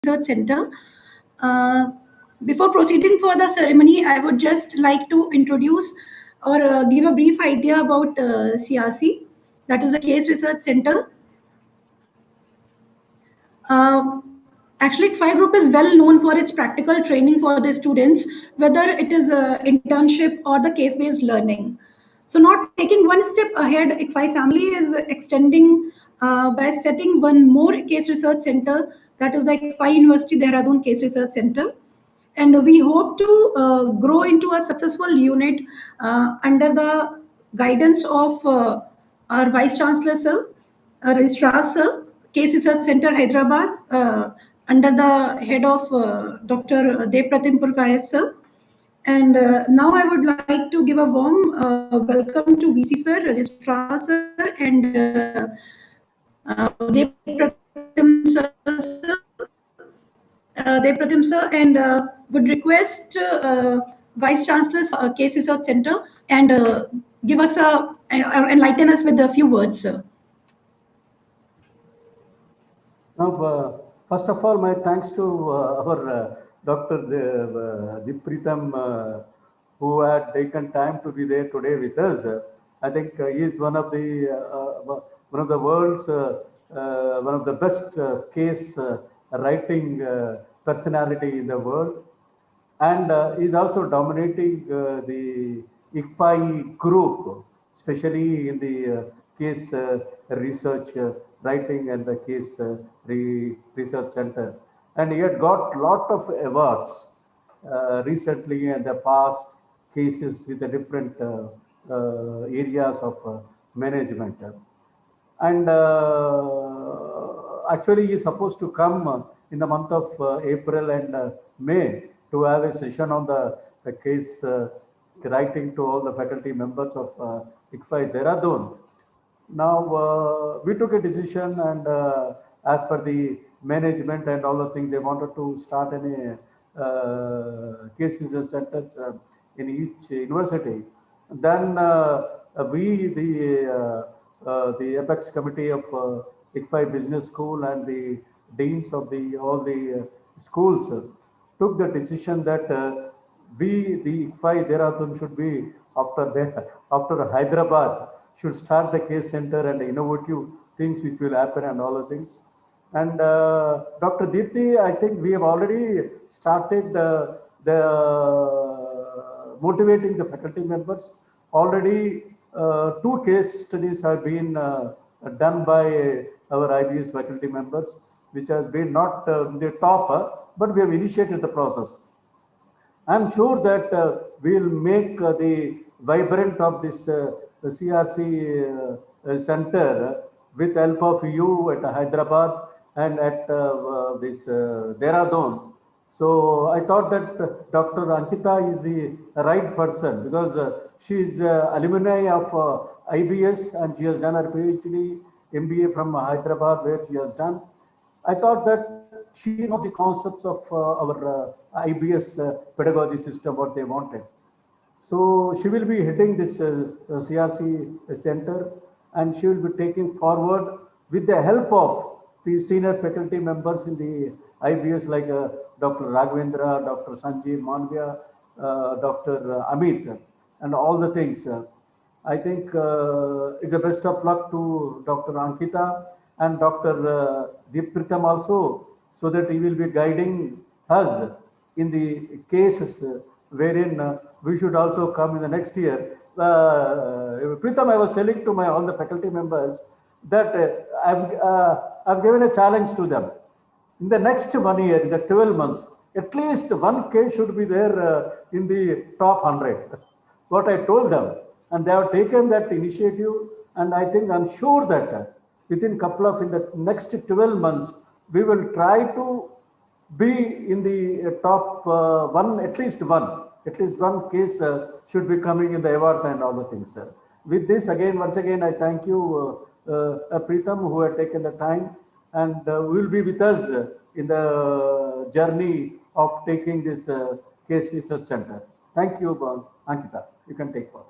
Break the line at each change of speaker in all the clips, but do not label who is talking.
Research Center. Before proceeding for the ceremony, I would just like to introduce or give a brief idea about CRC, that is a Case Research Center. Actually, ICFI Group is well known for its practical training for the students, whether it is internship or the case-based learning. So not taking one step ahead, ICFI family is extending by setting one more case research center, that is the ICFI University Dehradun Case Research Center. And we hope to grow into a successful unit under the guidance of our Vice Chancellor Sir, Registrar Sir, Case Research Center Hyderabad, under the head of Dr. Dev Purkayas Sir. And now I would like to give a warm welcome to VC Sir, Registrar Sir, and Dev Sir, and would request Vice Chancellor Case Research Center and give us enlighten us with a few words, sir.
Now, first of all, my thanks to our Dr. Dipritam, who had taken time to be there today with us. I think he is one of the world's one of the best case writing personality in the world, and is also dominating the ICFI group, especially in the case research writing and the case research center. And he had got lot of awards recently and the past cases with the different areas of management. And actually he is supposed to come in the month of April and May to have a session on the case writing to all the faculty members of ICFI Dehradun. Now we took a decision, and as per the management and all the things, they wanted to start any case research centers in each university. Then we, the apex committee of ICFI Business School and the deans of all the schools took the decision that we, the ICFI Dehradun, should be after Hyderabad, should start the case center and innovative things which will happen and all the things. And Dr. Deepthi, I think we have already started motivating the faculty members. Already 2 case studies have been done by our IBS faculty members, which has been not the top, but we have initiated the process. I'm sure that we will make the vibrant of this CRC center with help of you at Hyderabad and at this Dehradun. So I thought that Dr. Ankita is the right person, because she is alumni of IBS and she has done her PhD, MBA from Hyderabad, where she has done. I thought that she knows the concepts of our IBS pedagogy system, what they wanted. So she will be heading this CRC center, and she will be taking forward with the help of the senior faculty members in the IBS like Dr. Raghavendra, Dr. Sanjeev Manvia, Dr. Amit, and all the things. I think it's the best of luck to Dr. Ankita and Dr. Dipritam also, so that he will be guiding us in the cases wherein we should also come in the next year. Pritam, I was telling to all the faculty members that I've given a challenge to them. In the next 1 year, in the 12 months, at least one case should be there in the top 100. What I told them, and they have taken that initiative, and I'm sure that within in the next 12 months, we will try to be in the top at least one case should be coming in the awards and all the things. With this, once again, I thank you, Pritam, who had taken the time, and will be with us in the journey of taking this case research center. Thank you, Ankita. You can take forward.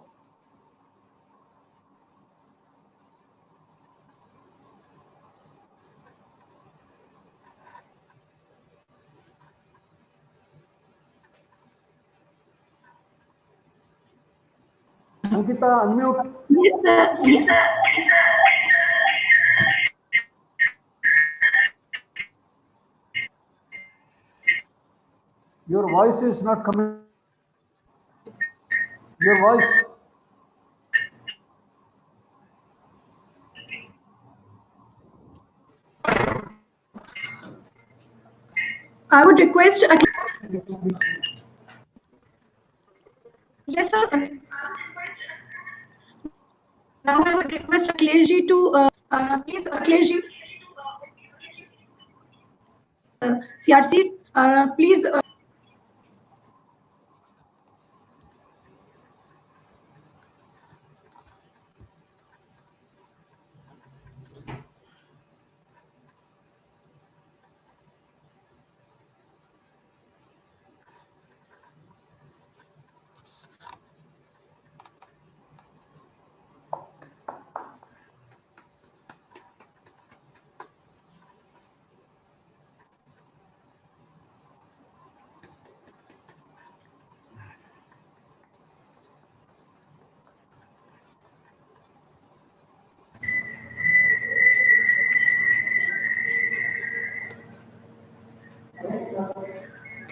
Ankita, unmute.
Yes, sir.
Your voice is not coming. Your voice.
I would request. Yes, sir. Now I would request Akhilesh ji to please Akhilesh ji, CRC, please.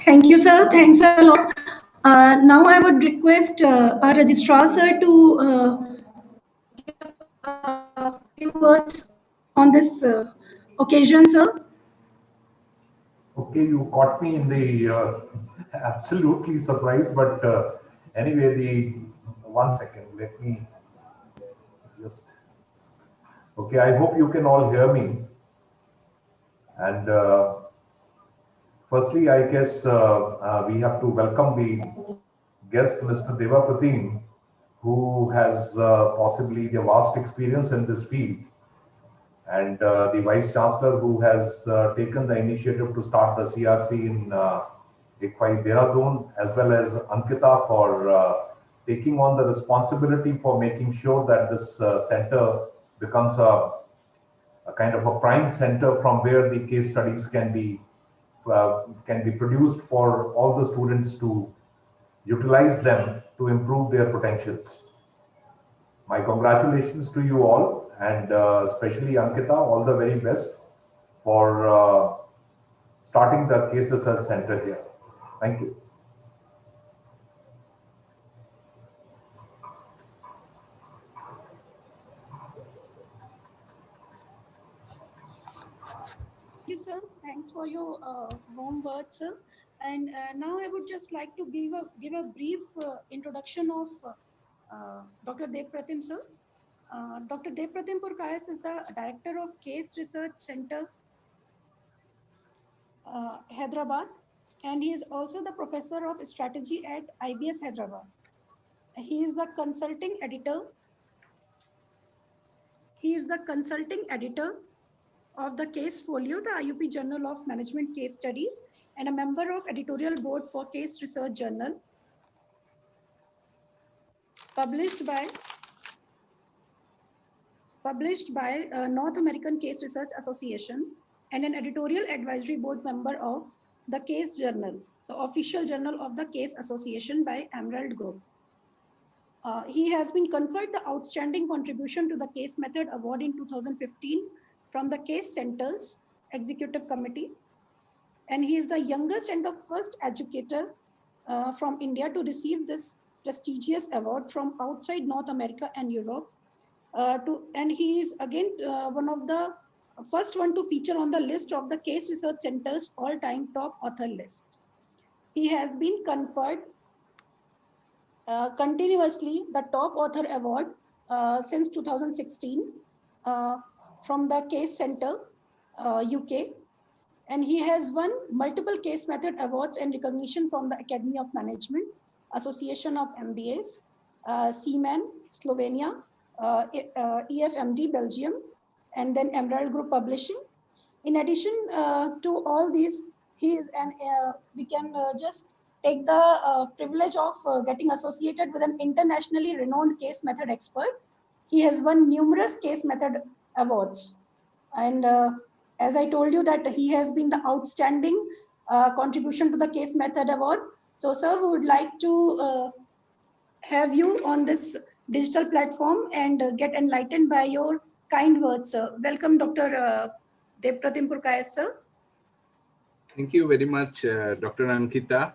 Thank you, sir. Thanks a lot. Now I would request our registrar sir to a few words on this occasion, sir.
Okay, you caught me in the absolutely surprised, but anyway, the 1 second, let me just. Okay, I hope you can all hear me. And firstly, I guess we have to welcome the guest, Mr. Deva Pratim, who has possibly the vast experience in this field, and the Vice Chancellor who has taken the initiative to start the CRC in ICFAI Dehradun, as well as Ankita for taking on the responsibility for making sure that this center becomes a kind of a prime center from where the case studies can be produced for all the students to utilize them to improve their potentials. My congratulations to you all, and especially Ankita, all the very best for starting the Case Research Center here. Thank you.
Thank you, sir. Thanks for your warm words, sir. And now I would just like to give a brief introduction of Dr. Dev Pratim, sir. Dr. Dev Pratim Purkayas is the Director of Case Research Center, Hyderabad, and he is also the Professor of Strategy at IBS Hyderabad. He is the consulting editor. He is the consulting editor of the Case Folio, the IUP Journal of Management Case Studies, and a member of editorial board for Case Research Journal, published by North American Case Research Association, and an editorial advisory board member of the Case Journal, the official journal of the Case Association by Emerald Group. He has been conferred the Outstanding Contribution to the Case Method Award in 2015 from the Case Centers Executive Committee, and he is the youngest and the first educator from India to receive this prestigious award from outside North America and Europe. And he is again one of the first one to feature on the list of the Case Research Center's all-time top author list. He has been conferred continuously the top author award since 2016 from the Case Center, UK. And he has won multiple case method awards and recognition from the Academy of Management, Association of MBAs, CMAN, Slovenia, EFMD, Belgium, and then Emerald Group Publishing. In addition to all these, he is we can just take the privilege of getting associated with an internationally renowned case method expert. He has won numerous case method awards. And as I told you that he has been the outstanding contribution to the Case Method Award. So, sir, we would like to have you on this digital platform and get enlightened by your kind words, sir. Welcome, Dr. Devpratim Purkayas, sir.
Thank you very much, Dr. Ankita.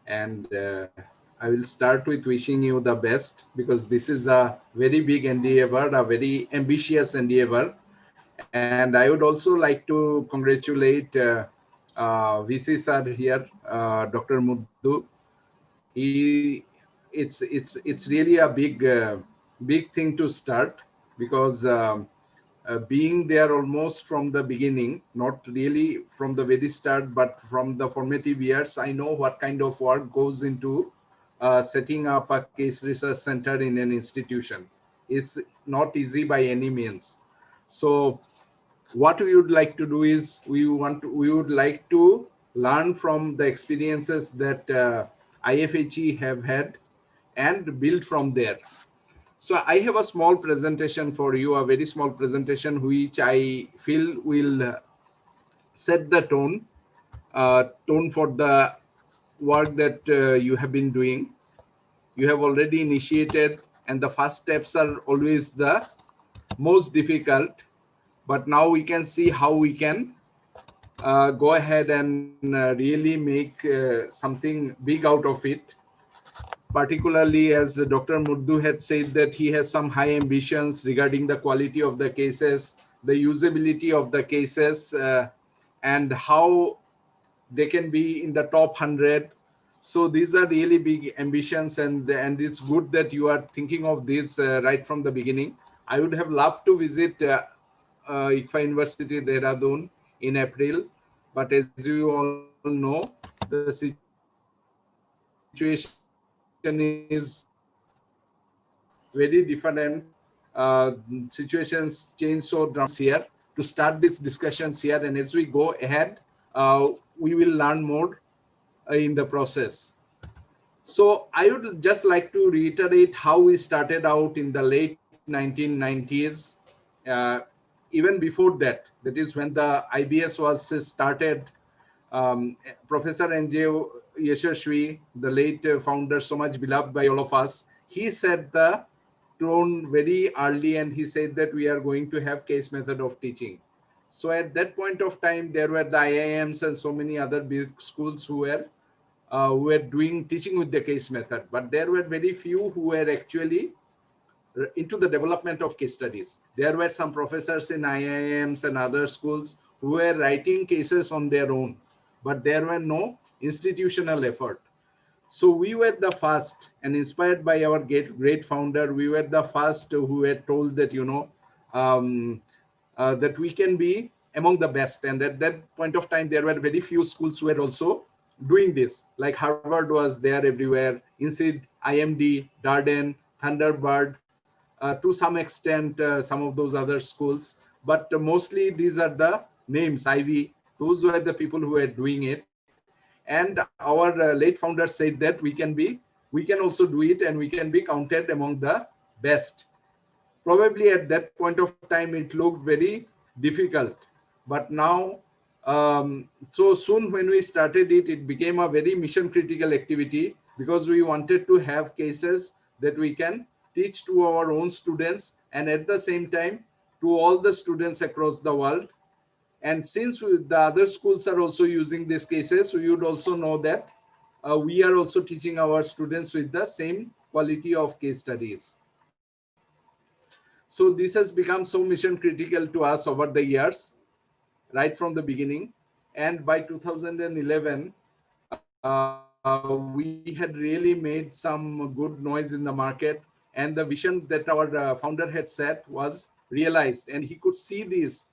And I will start with wishing you the best, because this is a very big endeavor, a very ambitious endeavor. And I would also like to congratulate VC sir here, Dr. Muddu. It's really a big thing to start, because being there almost from the beginning, not really from the very start, but from the formative years, I know what kind of work goes into setting up a case research center in an institution. It's not easy by any means. So what we would like to do is we would like to learn from the experiences that IFHE have had and build from there. So I have a small presentation for you, a very small presentation, which I feel will set the tone for the work that you have been doing. You have already initiated, and the first steps are always the most difficult. But now we can see how we can go ahead and really make something big out of it. Particularly, as Dr. Murdu had said, that he has some high ambitions regarding the quality of the cases, the usability of the cases, and how they can be in the top 100. So these are really big ambitions, and it's good that you are thinking of this right from the beginning. I would have loved to visit ICFA University, Dehradun in April, but as you all know, the situation is very different. Situations change so dramatically here to start these discussions here, and as we go ahead, we will learn more in the process. So I would just like to reiterate how we started out in the late 1990s. Uh, Even before that, that is when the IBS was started. Professor N.J. Yashashvi, the late founder, so much beloved by all of us, he set the tone very early, and he said that we are going to have case method of teaching. So at that point of time, there were the IIMs and so many other big schools who were doing teaching with the case method, but there were very few who were actually into the development of case studies. There were some professors in IIMs and other schools who were writing cases on their own, but there were no institutional effort. So we were the first, and inspired by our great founder, we were the first who were told that, um, that we can be among the best. And at that point of time, there were very few schools who were also doing this. Like Harvard was there everywhere, INSEAD, IMD, Darden, Thunderbird, to some extent, some of those other schools. But mostly these are the names, Ivy, those were the people who were doing it. And our late founder said that we can also do it, and we can be counted among the best. Probably at that point of time, it looked very difficult. But now, so soon when we started it, it became a very mission critical activity, because we wanted to have cases that we can teach to our own students, and at the same time to all the students across the world. And since the other schools are also using these cases, we would also know that we are also teaching our students with the same quality of case studies. So this has become so mission critical to us over the years, right from the beginning. And by 2011, we had really made some good noise in the market, and the vision that our founder had set was realized, and he could see this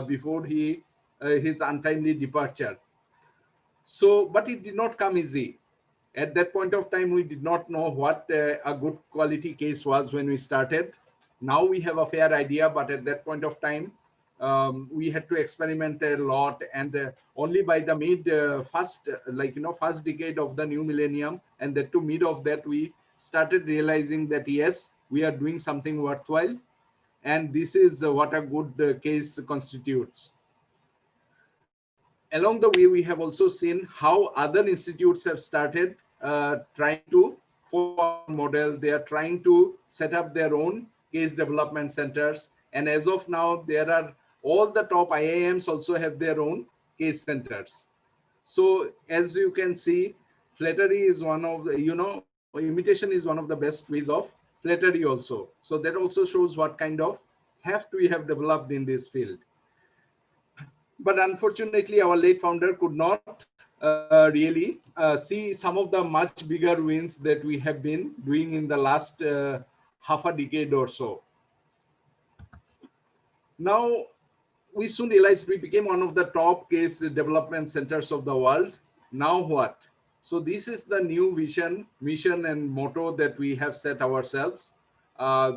before his untimely departure. So, but it did not come easy. At that point of time, we did not know what a good quality case was when we started. Now we have a fair idea, but at that point of time, we had to experiment a lot. And only by the first decade of the new millennium, and that to mid of that, we started realizing that yes, we are doing something worthwhile, and this is what a good case constitutes. Along the way, we have also seen how other institutes have started trying to 4 model. They are trying to set up their own case development centers. And as of now, there are all the top IIMs also have their own case centers. So as you can see, flattery is one of the, imitation is one of the best ways of flattery also. So that also shows what kind of heft we have developed in this field. But unfortunately, our late founder could not really see some of the much bigger wins that we have been doing in the last half a decade or so. Now, we soon realized we became one of the top case development centers of the world. Now what? So this is the new vision, mission, and motto that we have set ourselves.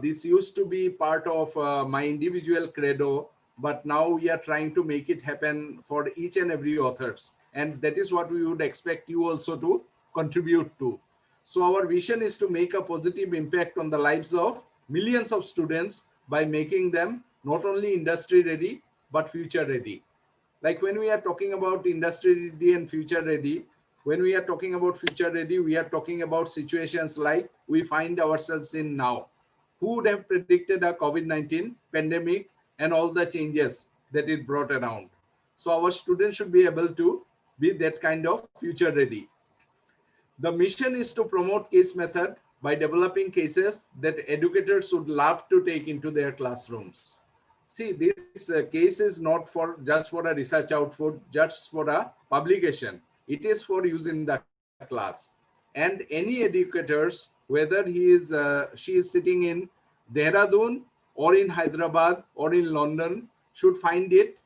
This used to be part of my individual credo, but now we are trying to make it happen for each and every authors. And that is what we would expect you also to contribute to. So our vision is to make a positive impact on the lives of millions of students by making them not only industry ready, but future ready. Like when we are talking about industry ready and future ready, when we are talking about future ready, we are talking about situations like we find ourselves in now. Who would have predicted a COVID-19 pandemic and all the changes that it brought around? So our students should be able to be that kind of future ready. The mission is to promote case method by developing cases that educators would love to take into their classrooms. See, this case is not for just for a research output, just for a publication. It is for use in the class. And any educators, whether she is sitting in Dehradun or in Hyderabad or in London, should find it,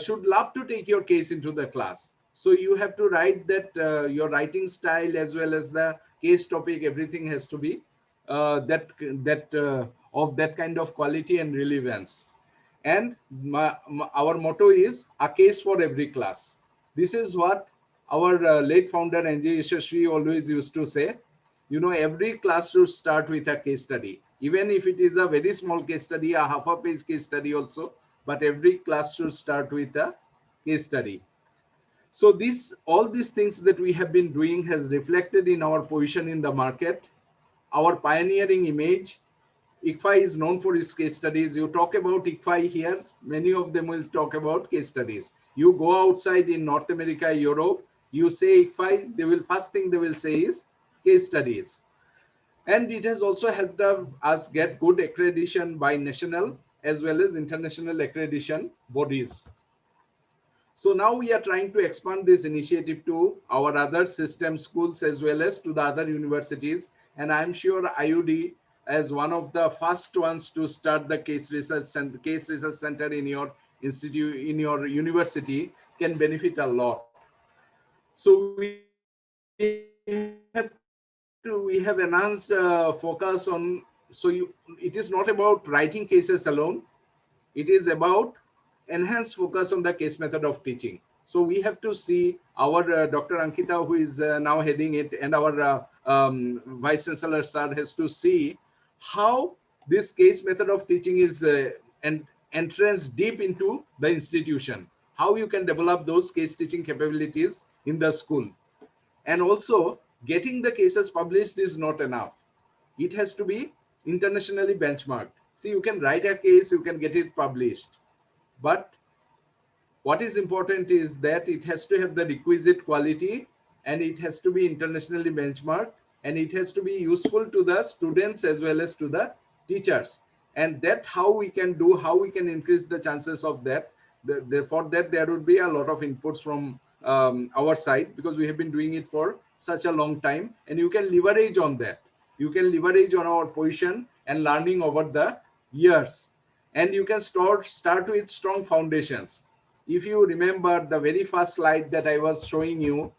should love to take your case into the class. So you have to write that your writing style as well as the case topic, everything has to be of that kind of quality and relevance. And our motto is a case for every class. This is what our late founder Anjay Yashasvi always used to say. Every class should start with a case study, even if it is a very small case study, a half a page case study also, but every class should start with a case study. So all these things that we have been doing has reflected in our position in the market, our pioneering image. ICFI is known for its case studies. You talk about ICFI here, many of them will talk about case studies. You go outside in North America, Europe, you say ICFI, first thing they will say is case studies. And it has also helped us get good accreditation by national as well as international accreditation bodies. So now we are trying to expand this initiative to our other system schools as well as to the other universities. And I'm sure IUD, as one of the first ones to start the case research center in your institute, in your university, can benefit a lot. So we have enhanced focus on, it is not about writing cases alone. It is about enhanced focus on the case method of teaching. So we have to see our Dr. Ankita, who is now heading it, and our Vice Chancellor sir has to see how this case method of teaching is an entrance deep into the institution, how you can develop those case teaching capabilities in the school. And also, getting the cases published is not enough. It has to be internationally benchmarked. See, you can write a case, you can get it published. But what is important is that it has to have the requisite quality, and it has to be internationally benchmarked, and it has to be useful to the students as well as to the teachers. And that how we can increase the chances of that. For that, there would be a lot of inputs from our side, because we have been doing it for such a long time, and you can leverage on that. You can leverage on our position and learning over the years, and you can start with strong foundations. If you remember the very first slide that I was showing you,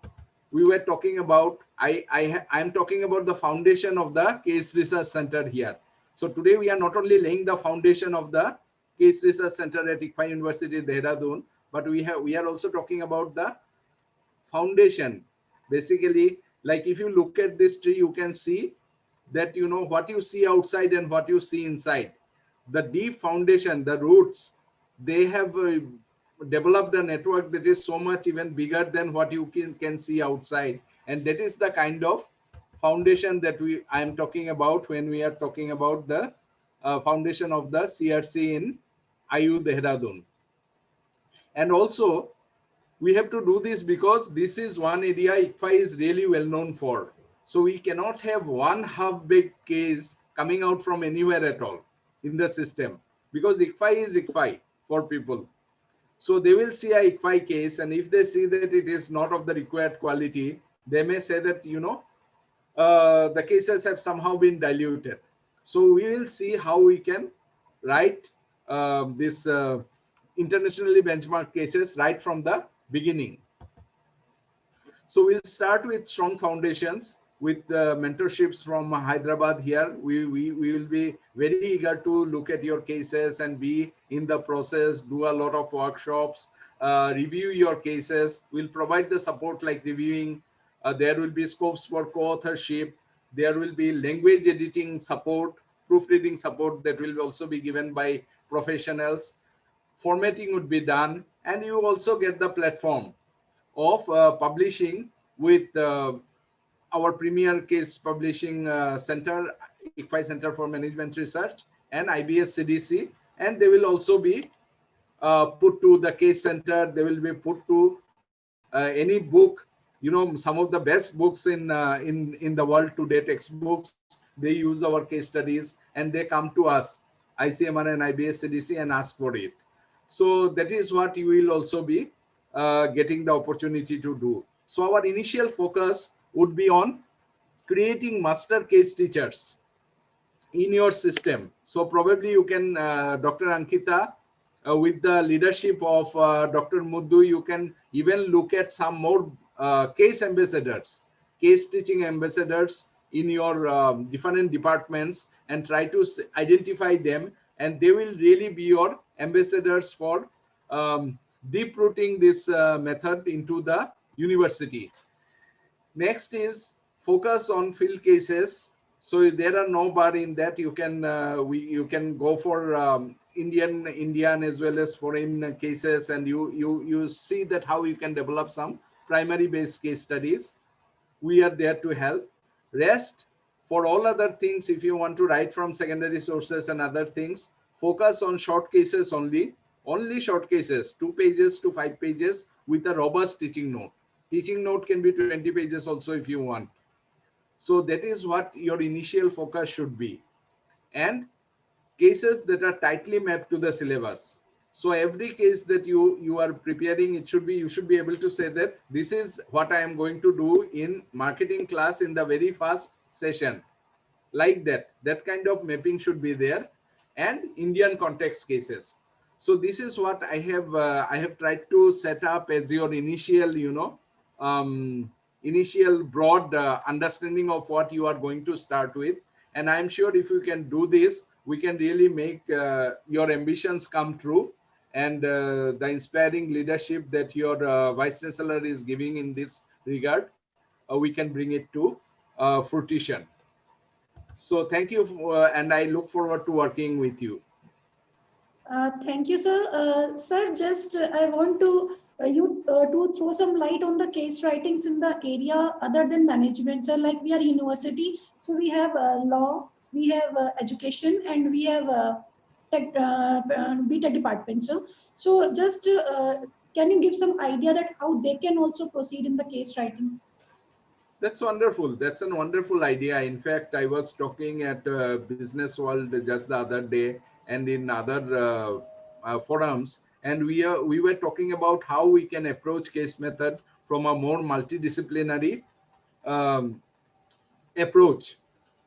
we were talking about, I'm talking about the foundation of the case research center here. So today we are not only laying the foundation of the case research center at ICFI University Dehradun, but we are also talking about the foundation. Basically, like if you look at this tree, you can see that what you see outside and what you see inside. The deep foundation, the roots, they have developed a network that is so much even bigger than what you can see outside, and that is the kind of foundation that I am talking about when we are talking about the foundation of the CRC in IU Dehradun. And also, we have to do this because this is one area ICFI is really well known for. So we cannot have one half-baked case coming out from anywhere at all in the system, because ICFI is ICFI for people. So they will see a ICFI case, and if they see that it is not of the required quality, they may say that, the cases have somehow been diluted. So we will see how we can write this internationally benchmarked cases right from the beginning. So we'll start with strong foundations with mentorships from Hyderabad here. We will be very eager to look at your cases and be in the process, do a lot of workshops, review your cases. We'll provide the support like reviewing. There will be scopes for co-authorship. There will be language editing support, proofreading support that will also be given by professionals. Formatting would be done, and you also get the platform of publishing with our premier case publishing center, ICFI Center for Management Research, and IBS CDC, and they will also be put to the case center. They will be put to any book. Some of the best books in the world today, textbooks, they use our case studies, and they come to us, ICMR and IBS CDC, and ask for it. So that is what you will also be getting the opportunity to do. So our initial focus would be on creating master case teachers in your system. So probably you can, Dr. Ankita, with the leadership of Dr. Muddu, you can even look at some more case ambassadors, case teaching ambassadors in your different departments, and try to identify them, and they will really be your ambassadors for deep rooting this method into the university. Next is focus on field cases. So there are no bar in that. You can you can go for Indian as well as foreign cases, and you see that how you can develop some primary based case studies. We are there to help. Rest, for all other things, if you want to write from secondary sources and other things, focus on short cases only short cases, 2 pages to 5 pages with a robust teaching note. Teaching note can be 20 pages also if you want. So that is what your initial focus should be. And cases that are tightly mapped to the syllabus. So every case that you are preparing, you should be able to say that this is what I am going to do in marketing class in the very first session. Like that kind of mapping should be there, and Indian context cases. So this is what I have tried to set up as your initial, initial broad understanding of what you are going to start with. And I'm sure if you can do this, we can really make your ambitions come true. And the inspiring leadership that your Vice Chancellor is giving in this regard, we can bring it to fruition. So thank you, and I look forward to working with you.
Thank you, sir. Sir, just I want to you to throw some light on the case writings in the area other than management. Sir, like we are university, so we have law, we have education, and we have tech, BTech department. So just can you give some idea that how they can also proceed in the case writing?
That's wonderful. That's a wonderful idea. In fact, I was talking at Business World just the other day and in other forums, and we were talking about how we can approach case method from a more multidisciplinary approach,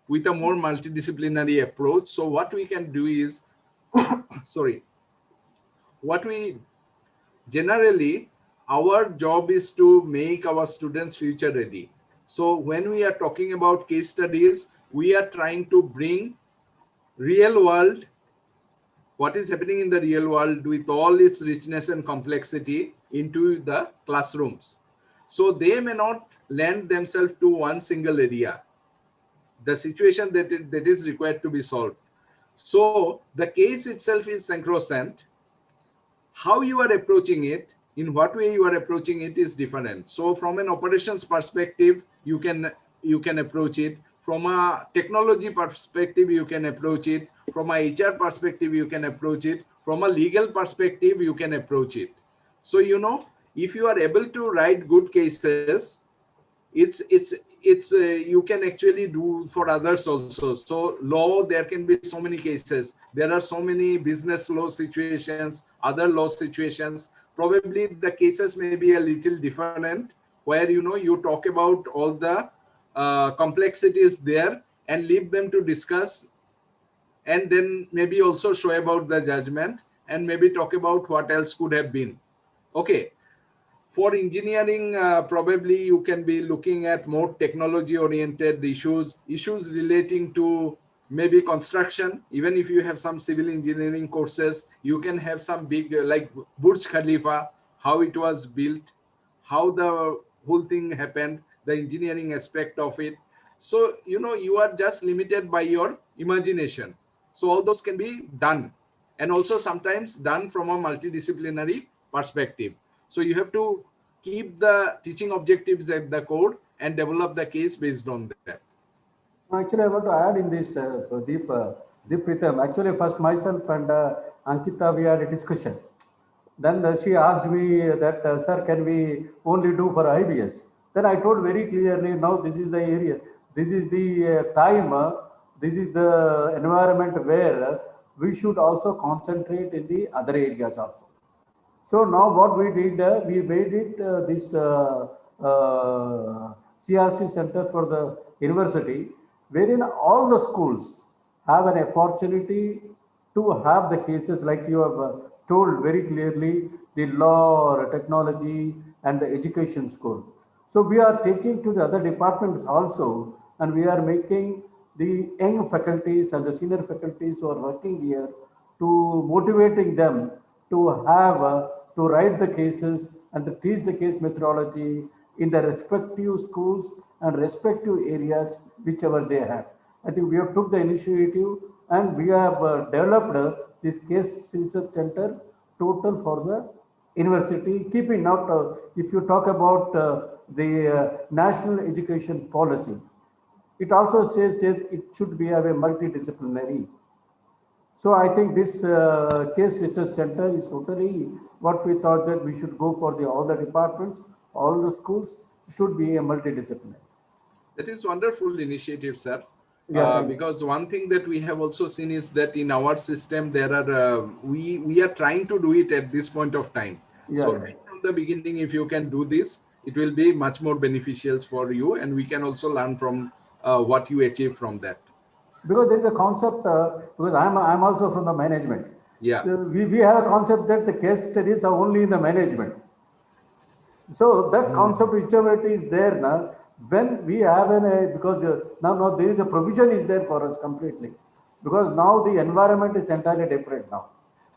with a more multidisciplinary approach. So what we can do is, sorry, what we generally, our job is to make our students future ready. So when we are talking about case studies, we are trying to bring real world, what is happening in the real world with all its richness and complexity into the classrooms. So they may not lend themselves to one single area, the situation that is required to be solved. So the case itself is sacrosanct. How you are approaching it, in what way you are approaching it is different. So from an operations perspective, you can you can approach it. From a technology perspective, you can approach it. From a HR perspective, you can approach it. From a legal perspective, you can approach it. So, you know, if you are able to write good cases, it's you can actually do for others also. So law, there can be so many cases, there are so many business law situations, other law situations. Probably the cases may be a little different, where, you know, you talk about all the complexities there and leave them to discuss, and then maybe also show about the judgment, and maybe talk about what else could have been. Okay. For engineering, probably you can be looking at more technology oriented issues relating to maybe construction. Even if you have some civil engineering courses, you can have some big, like Burj Khalifa, how it was built, how the whole thing happened, the engineering aspect of it. So, you know, you are just limited by your imagination. So all those can be done, and also sometimes done from a multidisciplinary perspective. So you have to keep the teaching objectives at the core and develop the case based on that.
Actually, I want to add in this, Deep Pritham. Actually, first myself and Ankita, we had a discussion. Then she asked me that, sir, can we only do for IBS? Then I told very clearly, no, this is the area, this is the time, this is the environment where we should also concentrate in the other areas also. So now what we did, we made it this CRC center for the university, wherein all the schools have an opportunity to have the cases like you have told very clearly, the law or technology and the education school. So we are taking to the other departments also, and we are making the young faculties and the senior faculties who are working here to motivating them to have to write the cases and to teach the case methodology in the respective schools and respective areas whichever they have. I think we have took the initiative and we have developed this case research center total for the university, keeping out if you talk about the national education policy, it also says that it should be a multidisciplinary. So I think this case research center is totally what we thought, that we should go for the all the departments, all the schools should be a multidisciplinary.
That is wonderful initiative, sir.
Yeah,
Because one thing that we have also seen is that in our system there are we are trying to do it at this point of time.
yeah,
So
yeah.
right from the beginning, if you can do this, it will be much more beneficial for you, and we can also learn from what you achieve from that.
Because there is a concept, because I'm also from the management.
Yeah.
We have a concept that the case studies are only in the management. So that concept, whichever it is there now, when we have because now there is a provision is there for us completely, because now the environment is entirely different now.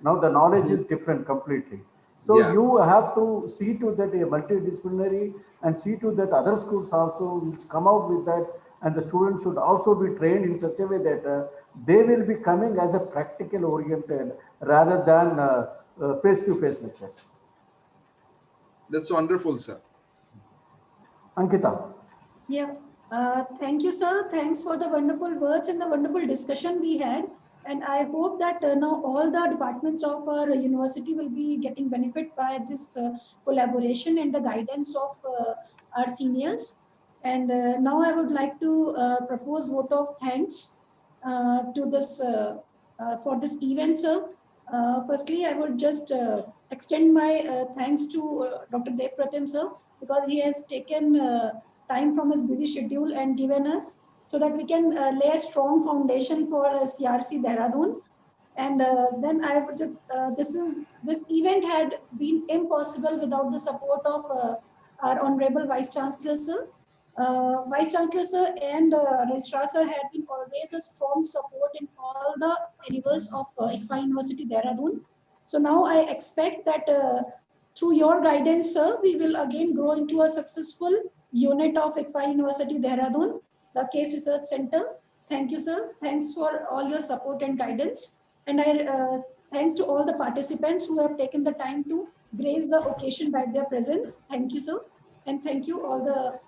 Now the knowledge is different completely. So
Yeah.
you have to see to that a multidisciplinary and see to that other schools also will come out with that, and the students should also be trained in such a way that they will be coming as a practical oriented rather than face-to-face lectures.
That's wonderful, sir.
Ankita.
Yeah. Thank you, sir. Thanks for the wonderful words and the wonderful discussion we had. And I hope that now all the departments of our university will be getting benefit by this collaboration and the guidance of our seniors. And now I would like to propose vote of thanks to this for this event, sir. Firstly, I would just extend my thanks to Dr. Dev Pratim, sir, because he has taken time from his busy schedule and given us so that we can lay a strong foundation for CRC Dehradun. And then I would this event had been impossible without the support of our honorable Vice Chancellor, sir. Vice Chancellor sir and Registrar sir had been always a strong support in all the endeavors of ICFA University Dehradun. So now I expect that through your guidance, sir, we will again grow into a successful unit of ICFA University Dehradun, the Case Research Center. Thank you, sir. Thanks for all your support and guidance. And I thank to all the participants who have taken the time to grace the occasion by their presence. Thank you, sir. And thank you all the